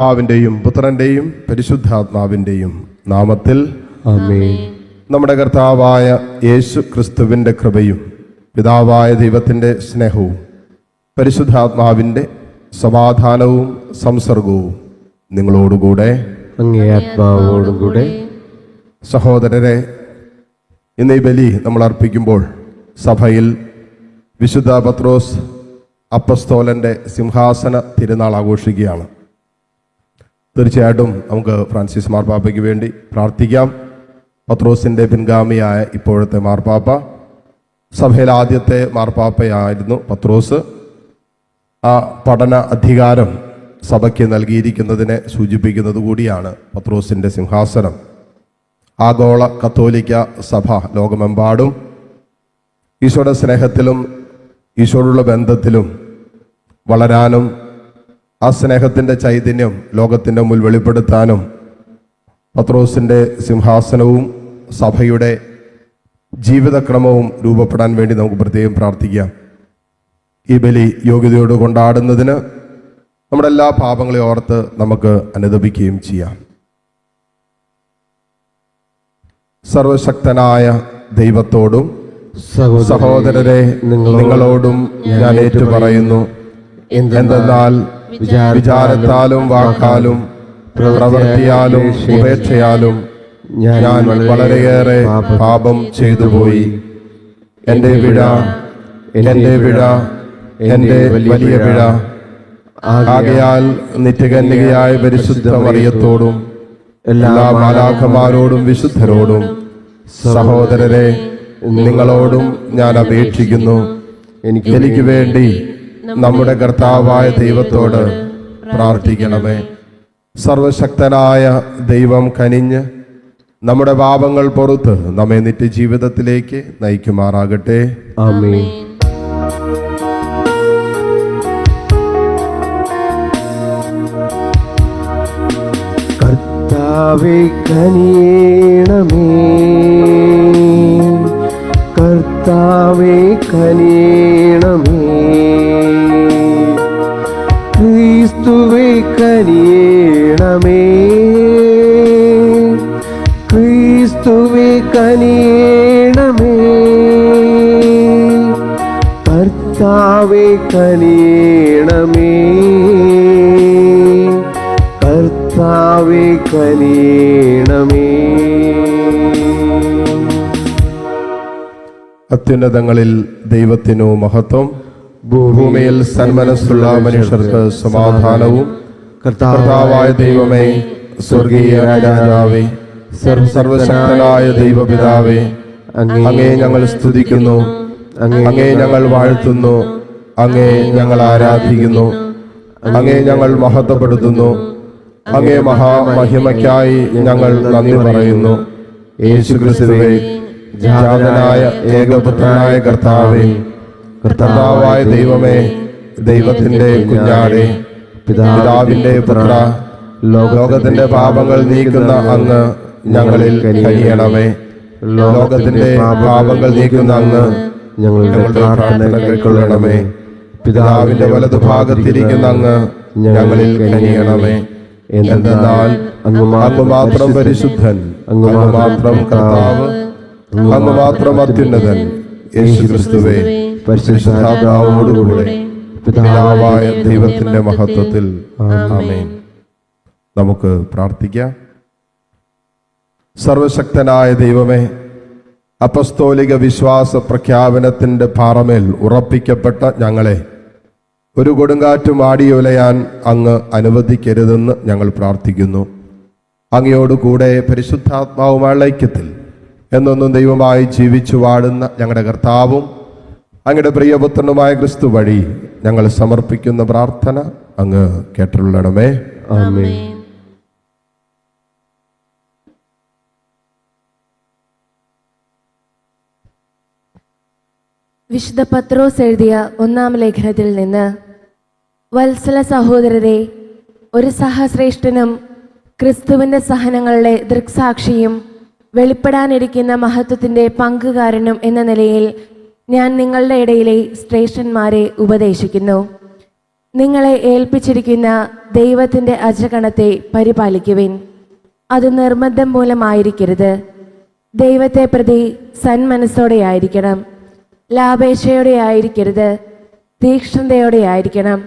പിതാവിൻ്റെയും പുത്രൻ്റെയും പരിശുദ്ധാത്മാവിൻ്റെയും നാമത്തിൽ ആമേൻ. നമ്മുടെ കർത്താവായ യേശു ക്രിസ്തുവിൻ്റെ കൃപയും പിതാവായ ദൈവത്തിൻ്റെ സ്നേഹവും പരിശുദ്ധാത്മാവിൻ്റെ സമാധാനവും സംസർഗവും നിങ്ങളോടുകൂടെ അങ്ങേ ആത്മാവോടും കൂടെ. സഹോദരരെ, ഇന്ന് ഈ ബലി നമ്മൾ അർപ്പിക്കുമ്പോൾ സഭയിൽ വിശുദ്ധ പത്രോസ് അപ്പസ്തോലൻ്റെ സിംഹാസന തിരുനാൾ ആഘോഷിക്കുകയാണ്. തീർച്ചയായിട്ടും നമുക്ക് ഫ്രാൻസിസ് മാർപ്പാപ്പയ്ക്ക് വേണ്ടി പ്രാർത്ഥിക്കാം. പത്രോസിൻ്റെ പിൻഗാമിയായ ഇപ്പോഴത്തെ മാർപ്പാപ്പ, സഭയിലെ ആദ്യത്തെ മാർപ്പാപ്പയായിരുന്നു പത്രോസ്. ആ പഠന അധികാരം സഭയ്ക്ക് നൽകിയിരിക്കുന്നതിനെ സൂചിപ്പിക്കുന്നത് കൂടിയാണ് പത്രോസിൻ്റെ സിംഹാസനം. ആഗോള കത്തോലിക്ക സഭ ലോകമെമ്പാടും ഈശോയുടെ സ്നേഹത്തിലും ഈശോയോടുള്ള ബന്ധത്തിലും വളരാനും ആ സ്നേഹത്തിൻ്റെ ചൈതന്യം ലോകത്തിൻ്റെ മുന്നിൽ വെളിപ്പെടുത്താനും പത്രോസിൻ്റെ സിംഹാസനവും സഭയുടെ ജീവിതക്രമവും രൂപപ്പെടാൻ വേണ്ടി നമുക്ക് പ്രത്യേകം പ്രാർത്ഥിക്കാം. ഈ ബലി യോഗ്യതയോട് കൊണ്ടാടുന്നതിന് നമ്മുടെ എല്ലാ പാപങ്ങളെ ഓർത്ത് നമുക്ക് അനുദപിക്കുകയും ചെയ്യാം. സർവശക്തനായ ദൈവത്തോടും സഹോദരരെ നിങ്ങളോടും ഞാൻ ഏറ്റുപറയുന്നു. എന്തെന്നാൽ വിചാരത്താലും വാക്കാലും പ്രവൃത്തിയാലും ഉപേക്ഷയാലും ഞാൻ വളരെയേറെ പാപം ചെയ്തുപോയി. എൻ്റെ പിഴ, എൻ്റെ വലിയ പിഴ. ആകയാൽ നിത്യകന്യകയായ പരിശുദ്ധ മറിയത്തോടും എല്ലാ മാലാഖമാരോടും വിശുദ്ധരോടും സഹോദരരെ നിങ്ങളോടും ഞാൻ അപേക്ഷിക്കുന്നു, എനിക്ക് വേണ്ടി നമ്മുടെ കർത്താവായ ദൈവത്തോട് പ്രാർത്ഥിക്കണമേ. സർവശക്തനായ ദൈവം കനിഞ്ഞ് നമ്മുടെ പാപങ്ങൾ പുറത്ത് നമ്മെ നിത്യജീവിതത്തിലേക്ക് നയിക്കുമാറാകട്ടെ. ആമേൻ. കർത്താവേ കനിയണമേ, കർത്താവേ കനിയണമേ, ക്രിസ്തുവേ കനിയണമേ, ക്രിസ്തുവേ കനിയണമേ, കർത്താവേ കനിയണമേ, കർത്താവേ കനിയണമേ. അത്യുന്നതങ്ങളിൽ ദൈവത്തിനു മഹത്വം, ഭൂമിയിൽ സന്മനസ്സുള്ള മനുഷ്യർക്ക് സമാധാനവും. കർത്താവായ ദൈവമേ, സ്വർഗീയ രാജാവേ, സർവശക്തനായ ദൈവപിതാവേ, അങ്ങേ ഞങ്ങൾ സ്തുതിക്കുന്നു, അങ്ങേ ഞങ്ങൾ വാഴ്ത്തുന്നു, അങ്ങേ ഞങ്ങൾ ആരാധിക്കുന്നു, അങ്ങേ ഞങ്ങൾ മഹത്വപ്പെടുത്തുന്നു. അങ്ങേ മഹാമഹിമയ്ക്കായി ഞങ്ങൾ നന്ദി പറയുന്നു. യേശുക്രിസ്തുവേ, ജാതനായ ഏകപുത്രനായ കർത്താവേ, കർത്താവായ ദൈവമേ, ദൈവത്തിന്റെ കുഞ്ഞാടേ, പിതാവിന്റെ പുത്ര, ലോകത്തിന്റെ പാപങ്ങൾ നീക്കുന്ന അങ്ങ് ഞങ്ങളിൽ കനിയണമേ. ലോകത്തിന്റെ പാപങ്ങൾ നീക്കുന്ന അങ്ങ് ഞങ്ങളുടെ പ്രാർത്ഥന കൈക്കൊള്ളണമേ. പിതാവിന്റെ വലതുഭാഗത്തിരിക്കുന്ന അങ്ങ് ഞങ്ങളിൽ കനിയണമേ. എന്തെന്നാൽ അങ്ങ് മാത്രം പരിശുദ്ധൻ, അങ്ങ് മാത്രം കർത്താവ്, അങ്ങ് മാത്രം അത്യുന്നതൻ. യേശുക്രിസ്തുവേ, പരിശുദ്ധാത്മാവോടുകൂടെ പിതാവായ ദൈവത്തിന്റെ മഹത്വത്തിൽ ആമേൻ. നമുക്ക് പ്രാർത്ഥിക്കാം. സർവശക്തനായ ദൈവമേ, അപ്പസ്തോലിക വിശ്വാസ പ്രഖ്യാപനത്തിന്റെ പാറമേൽ ഉറപ്പിക്കപ്പെട്ട ഞങ്ങളെ ഒരു കൊടുങ്കാറ്റും ആടിയുലയാൻ അങ്ങ് അനുവദിക്കരുതെന്ന് ഞങ്ങൾ പ്രാർത്ഥിക്കുന്നു. അങ്ങയോടുകൂടെ പരിശുദ്ധാത്മാവുമായുള്ള ഐക്യത്തിൽ എന്നൊന്നും ദൈവമായി ജീവിച്ചു വാഴുന്ന ഞങ്ങളുടെ കർത്താവും അങ്ങയുടെ പ്രിയപുത്രനുമായ ക്രിസ്തു വഴി ഞങ്ങൾ സമർപ്പിക്കുന്ന പ്രാർത്ഥന അങ്ങ് കേട്ടുള്ളണമേ. ആമേൻ. വിശുദ്ധ പത്രോസ് എഴുതിയ 1-ാം ലേഖനത്തിൽ നിന്ന്. വത്സല സഹോദരരെ, ഒരു സഹശ്രേഷ്ഠനും ക്രിസ്തുവിൻ്റെ സഹനങ്ങളുടെ ദൃക്സാക്ഷിയും വെളിപ്പെടാനിരിക്കുന്ന മഹത്വത്തിൻ്റെ പങ്കുകാരനും എന്ന നിലയിൽ ഞാൻ നിങ്ങളുടെ ഇടയിലെ ശ്രേഷ്ഠന്മാരെ ഉപദേശിക്കുന്നു. നിങ്ങളെ ഏൽപ്പിച്ചിരിക്കുന്ന ദൈവത്തിൻ്റെ അജഗണത്തെ പരിപാലിക്കുവിൻ. അത് നിർബന്ധം മൂലമായിരിക്കരുത്. ദൈവത്തെ പ്രതി സന്മനസ്സോടെയായിരിക്കണം. ലാഭേച്ഛയോടെ ആയിരിക്കരുത്, തീക്ഷ്ണതയോടെ ആയിരിക്കണം.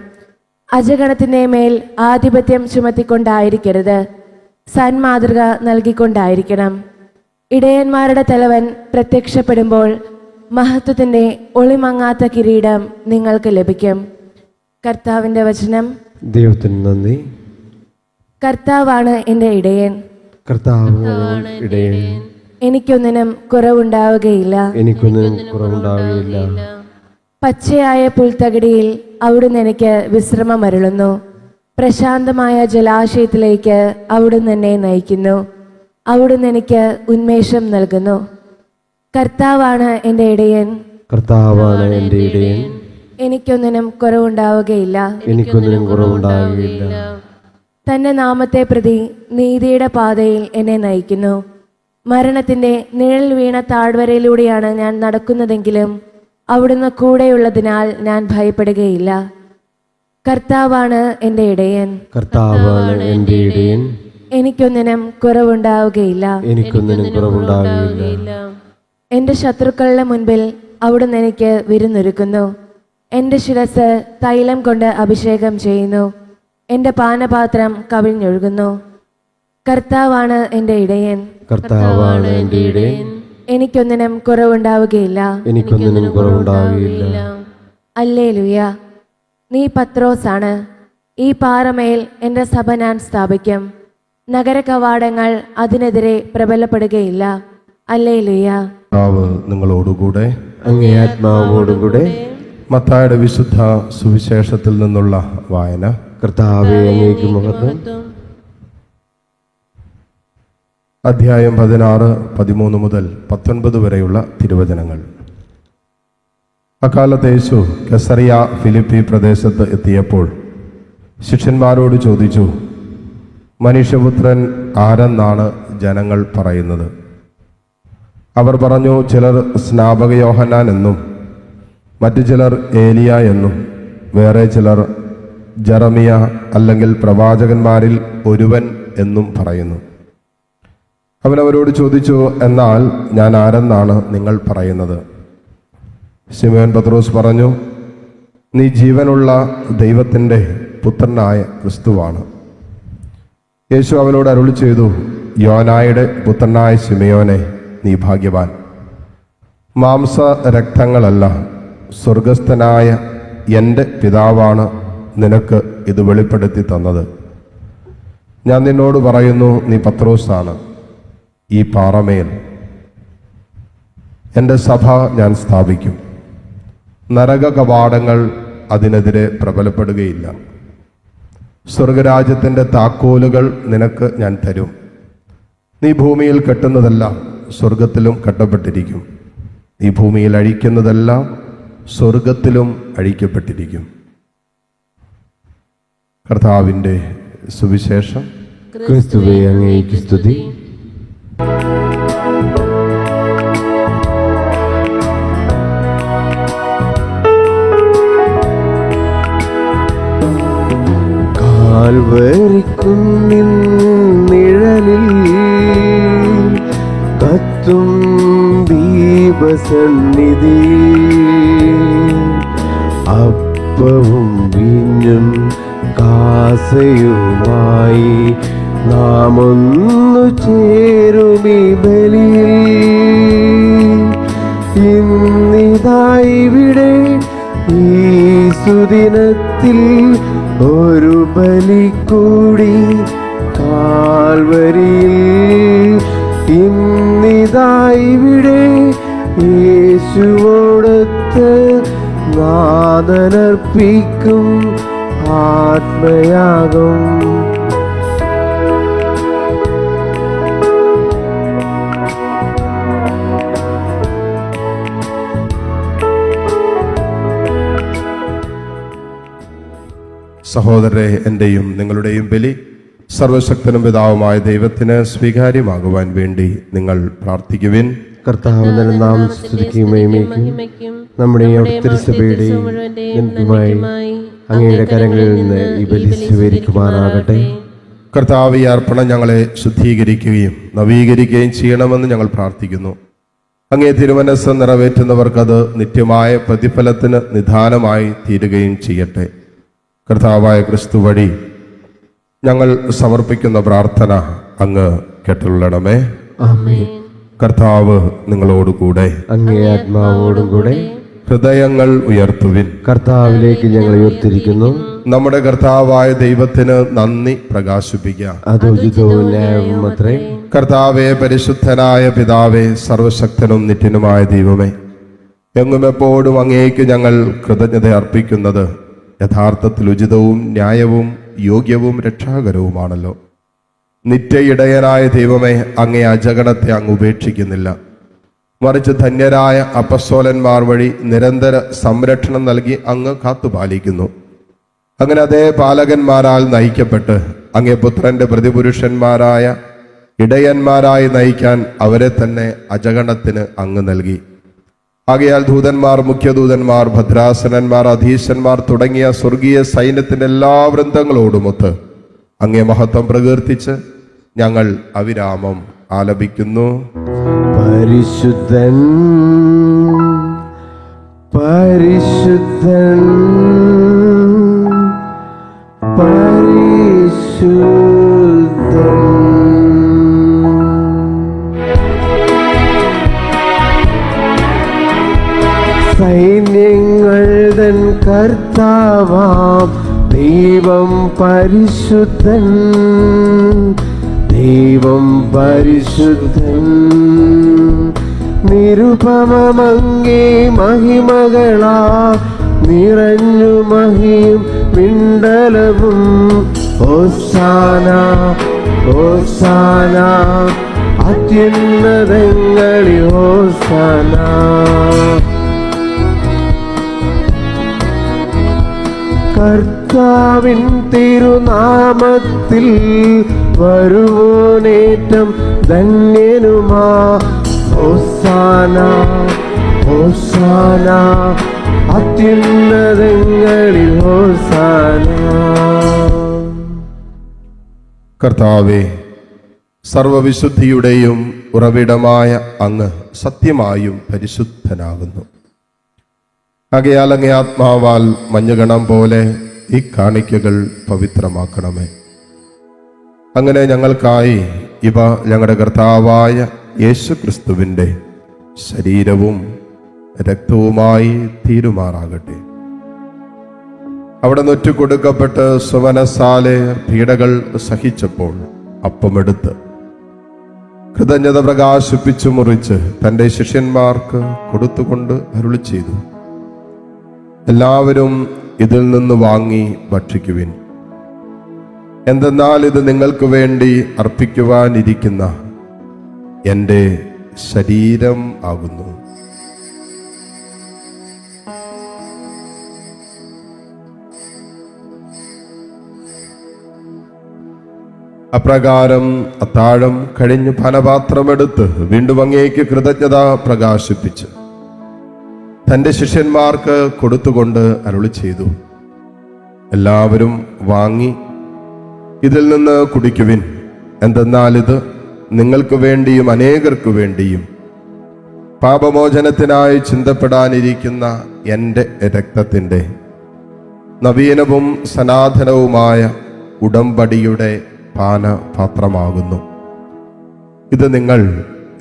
അജഗണത്തിൻ്റെ മേൽ ആധിപത്യം ചുമത്തിക്കൊണ്ടായിരിക്കരുത്, സന്മാതൃക നൽകിക്കൊണ്ടായിരിക്കണം. ഇടയന്മാരുടെ തലവൻ പ്രത്യക്ഷപ്പെടുമ്പോൾ മഹത്വത്തിൻ്റെ ഒളിമങ്ങാത്ത കിരീടം നിങ്ങൾക്ക് ലഭിക്കും. കർത്താവിൻ്റെ വചനം. ദൈവത്തിന് നന്ദി. കർത്താവാണ് എൻ്റെ ഇടയൻ, കർത്താവാണ് ഇടയൻ, എനിക്കൊന്നിനും കുറവുണ്ടാവുകയില്ല. എനിക്കൊന്നും കുറവുണ്ടാവുകയില്ല. പച്ചയായ പുൽത്തകിടിയിൽ അവിടുന്ന് എനിക്ക് വിശ്രമമരുളുന്നു. പ്രശാന്തമായ ജലാശയത്തിലേക്ക് അവിടുന്ന് എന്നെ നയിക്കുന്നു. അവിടുന്ന് എനിക്ക് ഉന്മേഷം നൽകുന്നു. കർത്താവാണ് എൻ്റെ ഇടയൻ, കർത്താവാണ് എൻ്റെ ഇടയൻ, എനിക്കൊന്നിനും കുറവുണ്ടാവുകയില്ല. എനിക്കൊന്നിനും കുറവുണ്ടാവുകയില്ല. തന്റെ നാമത്തെ പ്രതി നീതിയുടെ പാതയിൽ എന്നെ നയിക്കുന്നു. മരണത്തിന്റെ നിഴൽ വീണ താഴ്വരയിലൂടെയാണ് ഞാൻ നടക്കുന്നതെങ്കിലും അവിടുന്ന് കൂടെയുള്ളതിനാൽ ഞാൻ ഭയപ്പെടുകയില്ല. കർത്താവാണ് എൻ്റെ ഇടയൻ, കർത്താവാണ് എൻ്റെ ഇടയൻ, എനിക്കൊന്നിനും കുറവുണ്ടാവുകയില്ല. എനിക്കൊന്നിനും കുറവുണ്ടാവുകയില്ല. എൻ്റെ ശത്രുക്കളുടെ മുൻപിൽ അവിടുന്ന് എനിക്ക് വിരുന്നൊരുക്കുന്നു. എൻ്റെ ശിരസ് തൈലം കൊണ്ട് അഭിഷേകം ചെയ്യുന്നു. എൻ്റെ പാനപാത്രം കവിഞ്ഞൊഴുകുന്നു. കർത്താവാണ് എൻ്റെ ഇടയൻ, കർത്താവാണ് എൻ്റെ ഇടയൻ, എനിക്കൊന്നിനും കുറവുണ്ടാവുകയില്ല. എനിക്കൊന്നിനും കുറവുണ്ടാവുകയില്ല. ഹല്ലേലൂയ. നീ പത്രോസാണ്. ഈ പാറമേൽ എൻ്റെ സഭ ഞാൻ സ്ഥാപിക്കും. നഗര കവാടങ്ങൾ അതിനെതിരെ പ്രബലപ്പെടുകയില്ല. ഹല്ലേലൂയ. കർത്താവ് നിങ്ങളോടുകൂടെ. അങ്ങേ ആത്മാവോടുകൂടെ. മത്തായിയുടെ വിശുദ്ധ സുവിശേഷത്തിൽ നിന്നുള്ള വായന. കർത്താവേ, അങ്ങേക്ക് മഹത്വം. അധ്യായം 16, 13 മുതൽ 19 വരെയുള്ള തിരുവചനങ്ങൾ. അക്കാലത്ത് യേശു കെസറിയ ഫിലിപ്പി പ്രദേശത്ത് എത്തിയപ്പോൾ ശിഷ്യന്മാരോട് ചോദിച്ചു, മനുഷ്യപുത്രൻ ആരെന്നാണ് ജനങ്ങൾ പറയുന്നത്? അവർ പറഞ്ഞു, ചിലർ സ്നാപക യോഹന്നാൻ എന്നും മറ്റു ചിലർ ഏലിയ എന്നും വേറെ ചിലർ ജെറമിയ അല്ലെങ്കിൽ പ്രവാചകന്മാരിൽ ഒരുവൻ എന്നും പറയുന്നു. അവൻ അവരോട് ചോദിച്ചു, എന്നാൽ ഞാൻ ആരെന്നാണ് നിങ്ങൾ പറയുന്നത്? ശിമോൻ പത്രോസ് പറഞ്ഞു, നീ ജീവനുള്ള ദൈവത്തിൻ്റെ പുത്രനായ ക്രിസ്തുവാണ്. യേശു അവനോട് അരുളി ചെയ്തു, യോനായുടെ പുത്രനായ ശിമയോനെ, നീ ഭാഗ്യവാൻ. മാംസ രക്തങ്ങളല്ല, സ്വർഗസ്ഥനായ എൻ്റെ പിതാവാണ് നിനക്ക് ഇത് വെളിപ്പെടുത്തി തന്നത്. ഞാൻ നിന്നോട് പറയുന്നു, നീ പത്രോസാണ്. ഈ പാറമേൽ എൻ്റെ സഭ ഞാൻ സ്ഥാപിക്കും. നരക കവാടങ്ങൾ അതിനെതിരെ പ്രബലപ്പെടുകയില്ല. സ്വർഗരാജ്യത്തിൻ്റെ താക്കോലുകൾ നിനക്ക് ഞാൻ തരും. നീ ഭൂമിയിൽ കെട്ടുന്നതെല്ലാം സ്വർഗത്തിലും കെട്ടപ്പെട്ടിരിക്കും. നീ ഭൂമിയിൽ അഴിക്കുന്നതെല്ലാം സ്വർഗത്തിലും അഴിക്കപ്പെട്ടിരിക്കും. കർത്താവിൻ്റെ സുവിശേഷം. ക്രിസ്തുവേ, അങ്ങേക്ക് സ്തുതി. കാൽവരിക്കുന്നിൻ നിഴലിൽ കത്തും ദീപസന്നിധി, അപ്പവും വീഞ്ഞും കാസയുമായി നാം ഒന്നു ചേരുമീ ബലിയിൽ. ഇന്നിതായിവിടെ ഈ സുദിനത്തിൽ ഒരു ബലി കൂടി കാൽവരിയിൽ. ഇന്നിതായിവിടെ യേശുവോടൊത്ത് നാഥനർപ്പിക്കും ആത്മയാഗം. സഹോദരരെ, എൻ്റെയും നിങ്ങളുടെയും ബലി സർവശക്തനും പിതാവുമായ ദൈവത്തിന് സ്വീകാര്യമാകുവാൻ വേണ്ടി നിങ്ങൾ പ്രാർത്ഥിക്കുവിൻ. കർത്താവിന്റെ നാമം സ്തുതിക്കുകയും മഹിമയ്ക്കും നമ്മുടെ തിരുസഭയുടെ നിമിത്തമായി അങ്ങയുടെ കരങ്ങളിൽ നിന്ന് ഈ ബലി സ്വീകരിക്കുമാറാകട്ടെ. കർത്താവ്, ഈ അർപ്പണം ഞങ്ങളെ ശുദ്ധീകരിക്കുകയും നവീകരിക്കുകയും ചെയ്യണമെന്ന് ഞങ്ങൾ പ്രാർത്ഥിക്കുന്നു. അങ്ങേ തിരുമനസ്സ് നിറവേറ്റുന്നവർക്കത് നിത്യമായ പ്രതിഫലത്തിന് നിദാനമായി തീരുകയും ചെയ്യട്ടെ. കർത്താവായ ക്രിസ്തു വഴി ഞങ്ങൾ സമർപ്പിക്കുന്ന പ്രാർത്ഥന അങ്ങ് കേട്ടുകൊള്ളണമേ. ആമേൻ. കർത്താവ് നിങ്ങളോടുകൂടെ. അങ്ങേ ആത്മാവോടും കൂടെ. ഹൃദയങ്ങൾ ഉയർത്തുവിൻ. കർത്താവിലേക്ക് ഞങ്ങൾ ഉയർത്തിരിക്കുന്നു. നമ്മുടെ കർത്താവായ ദൈവത്തിന് നന്ദി പ്രകാശിപ്പിക്കാം. അത് ഉചിതവും ന്യായവും അത്രേ. കർത്താവേ, പരിശുദ്ധനായ പിതാവേ, സർവശക്തനും നിത്യനുമായ ദൈവമേ, എങ്ങും എപ്പോഴും അങ്ങേക്ക് ഞങ്ങൾ കൃതജ്ഞത അർപ്പിക്കുന്നത് യഥാർത്ഥത്തിൽ ഉചിതവും ന്യായവും യോഗ്യവും രക്ഷാകരവുമാണല്ലോ. നിത്യ ഇടയനായ ദൈവമേ, അങ്ങേ അജഗണത്തെ അങ്ങ് ഉപേക്ഷിക്കുന്നില്ല. മറിച്ച് ധന്യരായ അപ്പസ്തോലന്മാർ വഴി നിരന്തര സംരക്ഷണം നൽകി അങ്ങ് കാത്തുപാലിക്കുന്നു. അങ്ങനെ അതേ പാലകന്മാരാൽ നയിക്കപ്പെട്ട് അങ്ങേ പുത്രന്റെ പ്രതിപുരുഷന്മാരായ ഇടയന്മാരായി നയിക്കാൻ അവരെ തന്നെ അജഗണത്തിന് അങ്ങ് നൽകി. ആകയാൽ ദൂതന്മാർ, മുഖ്യദൂതന്മാർ, ഭദ്രാസനന്മാർ, അധീശന്മാർ തുടങ്ങിയ സ്വർഗീയ സൈന്യത്തിന്റെ എല്ലാ വൃന്ദങ്ങളോടുമൊത്ത് അങ്ങേ മഹത്വം പ്രകീർത്തിച്ച് ഞങ്ങൾ അവിരാമം ആലപിക്കുന്നു. പരിശുദ്ധൻ, പരിശുദ്ധൻ, പരിശുദ്ധൻ. സൈന്യങ്ങൾ തൻ കർത്താവാം ദൈവം പരിശുദ്ധൻ, ദൈവം പരിശുദ്ധൻ. നിരുപമങ്ങേ മഹിമകളാ നിറഞ്ഞു മഹിയും പിണ്ടലവും. ഹോസാന, ഹോസാന, അത്യുന്നതങ്ങളിൽ ഹോസാന. കർത്താവിൻ തിരുനാമത്തിൽ വരുവോനേറ്റം ധന്യനുമാ. ഹോസാന, ഹോസാന, അത്യുന്നതങ്ങളിൽ ഹോസാന. കർത്താവേ, സർവവിശുദ്ധിയുടെയും ഉറവിടമായ അങ്ങ് സത്യമായും പരിശുദ്ധനാകുന്നു. ആകയാൽ അങ്ങേ ആത്മാവാൽ മഞ്ഞുകണം പോലെ ഈ കാണിക്കകൾ പവിത്രമാക്കണമേ. അങ്ങനെ ഞങ്ങൾക്കായി ഇവ ഞങ്ങളുടെ കർത്താവായ യേശു ക്രിസ്തുവിൻ്റെ ശരീരവും രക്തവുമായി തീരുമാറാകട്ടെ. അവിടെ നൊറ്റുകൊടുക്കപ്പെട്ട് സുവനസാലെ പീഡകൾ സഹിച്ചപ്പോൾ അപ്പമെടുത്ത് കൃതജ്ഞത പ്രകാശിപ്പിച്ചു മുറിച്ച് തൻ്റെ ശിഷ്യന്മാർക്ക് കൊടുത്തുകൊണ്ട് അരുളി ചെയ്തു, എല്ലാവരും ഇതിൽ നിന്ന് വാങ്ങി ഭക്ഷിക്കുവിൻ. എന്തെന്നാൽ ഇത് നിങ്ങൾക്ക് വേണ്ടി അർപ്പിക്കുവാനിരിക്കുന്ന എൻ്റെ ശരീരം ആകുന്നു. അപ്രകാരം അത്താഴം കഴിഞ്ഞ് പാനപാത്രമെടുത്ത് വീണ്ടും അങ്ങേക്ക് കൃതജ്ഞത പ്രകാശിപ്പിച്ച് തൻ്റെ ശിഷ്യന്മാർക്ക് കൊടുത്തുകൊണ്ട് അരുളി ചെയ്തു, എല്ലാവരും വാങ്ങി ഇതിൽ നിന്ന് കുടിക്കുവിൻ. എന്തെന്നാൽ ഇത് നിങ്ങൾക്ക് വേണ്ടിയും അനേകർക്ക് വേണ്ടിയും പാപമോചനത്തിനായി ചിന്തപ്പെടാനിരിക്കുന്ന എൻ്റെ രക്തത്തിൻ്റെ നവീനവും സനാതനവുമായ ഉടമ്പടിയുടെ പാനപാത്രമാകുന്നു. ഇത് നിങ്ങൾ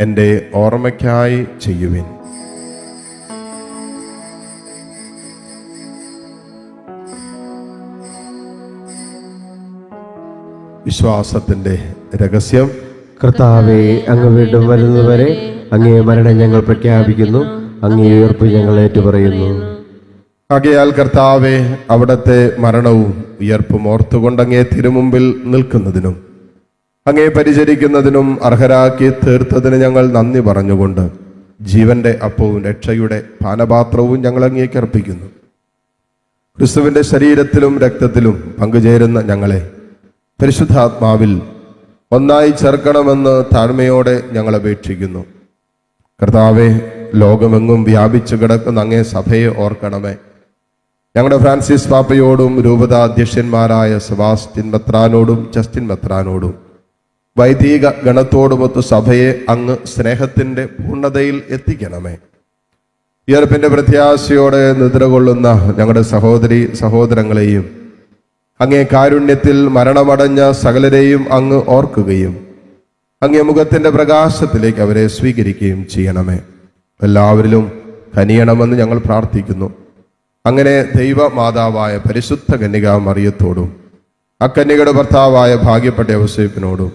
എൻ്റെ ഓർമ്മയ്ക്കായി ചെയ്യുവിൻ. വിശ്വാസത്തിന്റെ രഹസ്യം. കർത്താവേ, അങ്ങ് വീണ്ടും വരുന്നവരെ അങ്ങേ മരണം ഞങ്ങൾ പ്രഖ്യാപിക്കുന്നു, അങ്ങേ ഉയർപ്പ് ഞങ്ങൾ ഏറ്റുപറയുന്നു. ആകയാൽ കർത്താവെ, അവിടത്തെ മരണവും ഉയർപ്പും ഓർത്തുകൊണ്ട് അങ്ങേ തിരുമുമ്പിൽ നിൽക്കുന്നതിനും അങ്ങേ പരിചരിക്കുന്നതിനും അർഹരാക്കി തീർത്തതിന് ഞങ്ങൾ നന്ദി പറഞ്ഞുകൊണ്ട് ജീവന്റെ അപ്പവും രക്ഷയുടെ പാനപാത്രവും ഞങ്ങൾ അങ്ങേക്ക് അർപ്പിക്കുന്നു. ക്രിസ്തുവിന്റെ ശരീരത്തിലും രക്തത്തിലും പങ്കുചേരുന്ന ഞങ്ങളെ പരിശുദ്ധാത്മാവിൽ ഒന്നായി ചേർക്കണമെന്ന് താഴ്മയോടെ ഞങ്ങൾ അപേക്ഷിക്കുന്നു. കർത്താവെ, ലോകമെങ്ങും വ്യാപിച്ചു കിടക്കുന്ന അങ്ങേ സഭയെ ഓർക്കണമേ. ഞങ്ങളുടെ ഫ്രാൻസിസ് പാപ്പയോടും രൂപത അധ്യക്ഷന്മാരായ സെബാസ്റ്റ്യൻ മെത്രാനോടും ജസ്റ്റിൻ മെത്രാനോടും വൈദിക ഗണത്തോടുമൊത്ത് സഭയെ അങ്ങ് സ്നേഹത്തിൻ്റെ പൂർണ്ണതയിൽ എത്തിക്കണമേ. ഉയർപ്പിൻ്റെ പ്രത്യാശയോടെ നിദ്രകൊള്ളുന്ന ഞങ്ങളുടെ സഹോദരി സഹോദരങ്ങളെയും അങ്ങേ കാരുണ്യത്തിൽ മരണമടഞ്ഞ സകലരെയും അങ്ങ് ഓർക്കുകയും അങ്ങേ മുഖത്തിൻ്റെ പ്രകാശത്തിലേക്ക് അവരെ സ്വീകരിക്കുകയും ചെയ്യണമേ. എല്ലാവരിലും കനിയണമെന്ന് ഞങ്ങൾ പ്രാർത്ഥിക്കുന്നു. അങ്ങനെ ദൈവമാതാവായ പരിശുദ്ധ കന്യകാ മറിയത്തോടും അക്കന്യകയുടെ ഭർത്താവായ ഭാഗ്യപ്പെട്ട യോസേപ്പിനോടും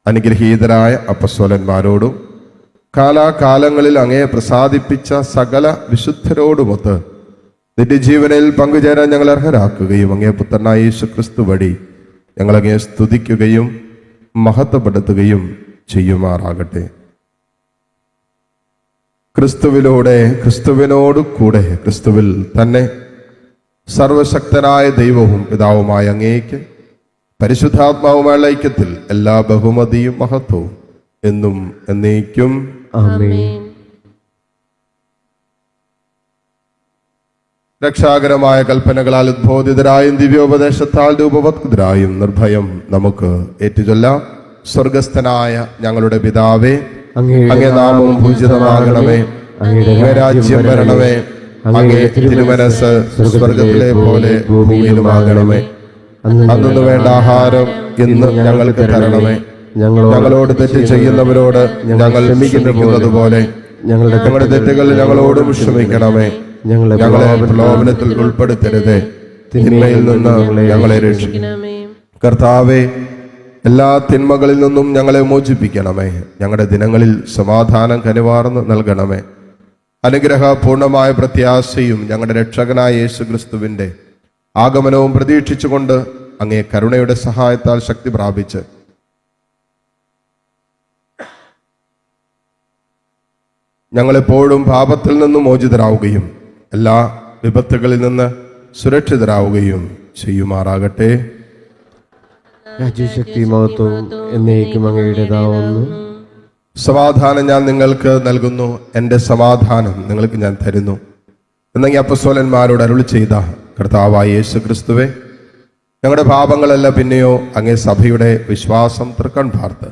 അനുഗ്രഹീതരായ അപ്പസ്വലന്മാരോടും കാലാകാലങ്ങളിൽ അങ്ങയെ പ്രസാദിപ്പിച്ച സകല വിശുദ്ധരോടുമൊത്ത് നിത്യജീവനിൽ പങ്കുചേരാൻ ഞങ്ങൾ അർഹരാക്കുകയും അങ്ങേ പുത്രനായ യേശുക്രിസ്തു വഴി ഞങ്ങളങ്ങേ സ്തുതിക്കുകയും മഹത്വപ്പെടുത്തുകയും ചെയ്യുമാറാകട്ടെ. ക്രിസ്തുവിലൂടെ ക്രിസ്തുവിനോട് കൂടെ ക്രിസ്തുവിൽ തന്നെ സർവശക്തനായ ദൈവവും പിതാവുമായ അങ്ങേക്ക് പരിശുദ്ധാത്മാവുമായുള്ള ഐക്യത്തിൽ എല്ലാ ബഹുമതിയും മഹത്വവും എന്നും എന്നേക്കും ആമേൻ. രക്ഷാകരമായ കൽപ്പനകളാൽ ഉദ്ബോധിതരായും ദിവ്യോപദേശത്താൽ രൂപവത്കൃതരായും നിർഭയം നമുക്ക് ഏറ്റുചൊല്ലാം. സ്വർഗസ്ഥനായ ഞങ്ങളുടെ പിതാവേ, അങ്ങേ നാമം പൂജിതമാകണമേ, അങ്ങേ രാജ്യം വരണമേ, അങ്ങേ തിരുമനസ് സ്വർഗത്തിലെ പോലെ ഭൂമിയിലുമാകണമേ. അന്നു വേണ്ട ആഹാരം ഇന്ന് ഞങ്ങൾക്ക് തരണമേ. ഞങ്ങളോട് തെറ്റ് ചെയ്യുന്നവരോട് ഞങ്ങൾ ക്ഷമിക്കുന്നത് പോലെ ഞങ്ങളുടെ തെറ്റുകൾ ഞങ്ങളോടും ക്ഷമിക്കണമേ. ഞങ്ങളെ പ്രലോഭനത്തിൽ ഉൾപ്പെടുത്തരുതേ, തിന്മയിൽ നിന്ന് ഞങ്ങളെ രക്ഷിക്കണമേ. കർത്താവേ, എല്ലാ തിന്മകളിൽ നിന്നും ഞങ്ങളെ മോചിപ്പിക്കണമേ. ഞങ്ങളുടെ ദിനങ്ങളിൽ സമാധാനം കനിവാർന്ന് നൽകണമേ. അനുഗ്രഹപൂർണമായ പ്രത്യാശയും ഞങ്ങളുടെ രക്ഷകനായ യേശുക്രിസ്തുവിന്റെ ആഗമനവും പ്രതീക്ഷിച്ചുകൊണ്ട് അങ്ങേ കരുണയുടെ സഹായത്താൽ ശക്തി പ്രാപിച്ച് ഞങ്ങളെപ്പോഴും പാപത്തിൽ നിന്നും മോചിതരാവുകയും എല്ലാ വിപത്തുകളിൽ നിന്ന് സുരക്ഷിതരാവുകയും ചെയ്യുമാറാകട്ടെ. രാജ്യശക്തി മഹത്വം എന്നേക്കും അങ്ങയുടേതാവുന്നു. സമാധാനം ഞാൻ നിങ്ങൾക്ക് നൽകുന്നു, എൻ്റെ സമാധാനം നിങ്ങൾക്ക് ഞാൻ തരുന്നു എന്നെങ്കിൽ അപ്പസ്തോലന്മാരോട് അരുളി ചെയ്ത കർത്താവായ യേശു ക്രിസ്തുവേ, ഞങ്ങളുടെ പാപങ്ങളല്ല പിന്നെയോ അങ്ങേ സഭയുടെ വിശ്വാസം തൃക്കൺ പാർത്ത്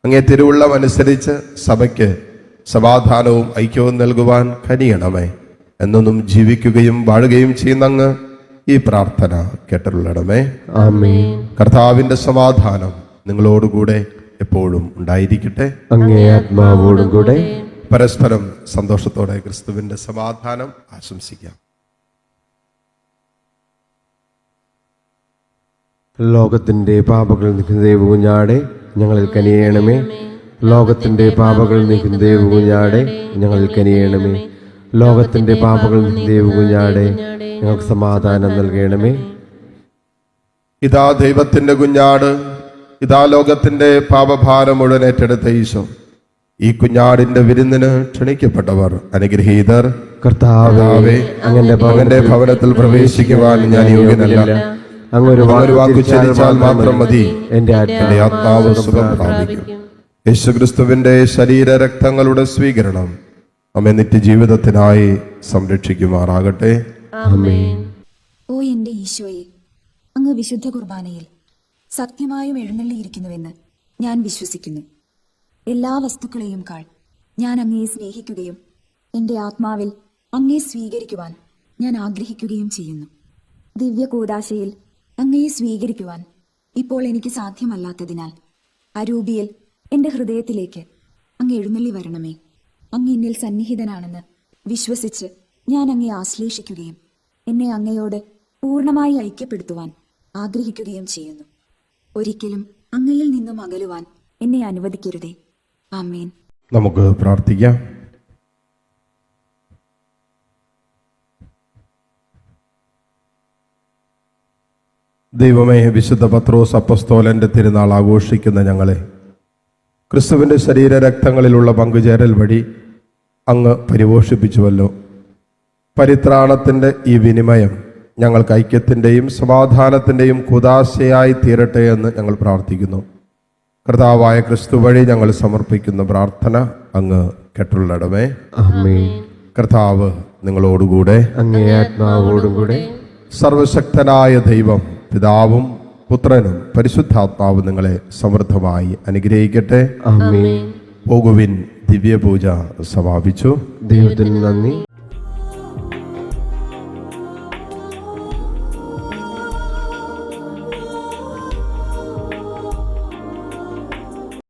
അങ്ങേ തിരുവുള്ളം അനുസരിച്ച് സഭയ്ക്ക് സമാധാനവും ഐക്യവും നൽകുവാൻ കനിയണമേ. എന്നൊന്നും ജീവിക്കുകയും വാഴുകയും ചെയ്യുന്ന അങ്ങ് ഈ പ്രാർത്ഥന കേട്ടരുള്ളണമേ. ആമേൻ. കർത്താവിന്റെ സമാധാനം നിങ്ങളോടുകൂടെ എപ്പോഴും ഉണ്ടായിരിക്കട്ടെ. അങ്ങേ ആത്മാവോടും കൂടെ. പരസ്പരം സന്തോഷത്തോടെ ക്രിസ്തുവിന്റെ സമാധാനം ആശംസിക്കാം. ലോകത്തിന്റെ പാപങ്ങൾ നീക്കുന്ന ദൈവകുഞ്ഞാടെ ഞങ്ങളിൽ കനിയണമേ. ലോകത്തിന്റെ പാപങ്ങൾ നീക്കുന്ന ദൈവകുഞ്ഞാടെ ഞങ്ങളിൽ കനിയണമേ. ലോകത്തിന്റെ പാപങ്ങൾ നീക്കുന്ന ദൈവകുഞ്ഞാടെ ഞങ്ങൾക്ക് സമാധാനം നൽകണമേ. ഇതാ ദൈവത്തിന്റെ കുഞ്ഞാട്, ഇതാ ലോകത്തിന്റെ പാപഭാരം മുഴുവൻ ഏറ്റെടുത്ത ഈശോ. ഈ കുഞ്ഞാടിന്റെ വിരുന്നിന് ക്ഷണിക്കപ്പെട്ടവർ അനുഗ്രഹീതർ. കർത്താവേ, അങ്ങന്റെ ഭവനത്തിൽ പ്രവേശിക്കുവാൻ ഞാൻ യോഗ്യനല്ല. അങ്ങൊരു വാക്കു ചരിച്ചാൽ മാത്രം മതി, എന്റെ ആത്മാവ് സുഖം പ്രാപിക്കും. യേശുക്രിസ്തുവിന്റെ ശരീര രക്തങ്ങളുടെ സ്വീകരണം നമ്മെ നിത്യജീവിതത്തിനായി സംരക്ഷിക്കുമാറാകട്ടെ. ആമേൻ. ഓ എന്റെ ഈശോയെ, അങ്ങ് വിശുദ്ധ കുർബാനയിൽ സത്യമായും എഴുന്നള്ളിയിരിക്കുന്നുവെന്ന് ഞാൻ വിശ്വസിക്കുന്നു. എല്ലാ വസ്തുക്കളെയും കാൾ ഞാൻ അങ്ങയെ സ്നേഹിക്കുകയും എൻ്റെ ആത്മാവിൽ അങ്ങയെ സ്വീകരിക്കുവാൻ ഞാൻ ആഗ്രഹിക്കുകയും ചെയ്യുന്നു. ദിവ്യ കൂദാശയിൽ അങ്ങയെ സ്വീകരിക്കുവാൻ ഇപ്പോൾ എനിക്ക് സാധ്യമല്ലാത്തതിനാൽ അരൂപിയിൽ എൻ്റെ ഹൃദയത്തിലേക്ക് അങ്ങ് എഴുന്നള്ളി വരണമേ. അങ്ങ് എന്നിൽ സന്നിഹിതനാണെന്ന് വിശ്വസിച്ച് ഞാൻ അങ്ങയെ ആശ്ലേഷിക്കുകയും എന്നെ അങ്ങയോട് പൂർണ്ണമായി ഐക്യപ്പെടുത്തുവാൻ ആഗ്രഹിക്കുകയും ചെയ്യുന്നു. ഒരിക്കലും അങ്ങയിൽ നിന്നും അകലുവാൻ എന്നെ അനുവദിക്കരുതേ. ആമേൻ. നമുക്ക് പ്രാർത്ഥിക്കാം. ദൈവമേ, വിശുദ്ധ പത്രോസ് അപ്പസ്തോലന്റെ തിരുനാൾ ആഘോഷിക്കുന്ന ഞങ്ങളെ ക്രിസ്തുവിന്റെ ശരീര രക്തങ്ങളിലുള്ള പങ്കുചേരൽ വഴി അങ്ങ് പരിപോഷിപ്പിച്ചുവല്ലോ. പരിത്രാണത്തിന്റെ ഈ വിനിമയം ഞങ്ങൾക്ക് ഐക്യത്തിൻ്റെയും സമാധാനത്തിൻ്റെയും കുദാശയായി തീരട്ടെ എന്ന് ഞങ്ങൾ പ്രാർത്ഥിക്കുന്നു. കർത്താവായ ക്രിസ്തു വഴി ഞങ്ങൾ സമർപ്പിക്കുന്ന പ്രാർത്ഥന അങ്ങ് കേട്ടുള്ളടമേ. ആമേൻ. കർത്താവ് നിങ്ങളോടുകൂടെ. അങ്ങേ ആത്മാവോടും കൂടെ. സർവശക്തനായ ദൈവം പിതാവും പുത്രനും പരിശുദ്ധാത്മാവും നിങ്ങളെ സമൃദ്ധമായി അനുഗ്രഹിക്കട്ടെ. ആമേൻ. പോകുവിൻ, ദിവ്യപൂജ സമാപിച്ചു. ദൈവത്തിന് നന്ദി.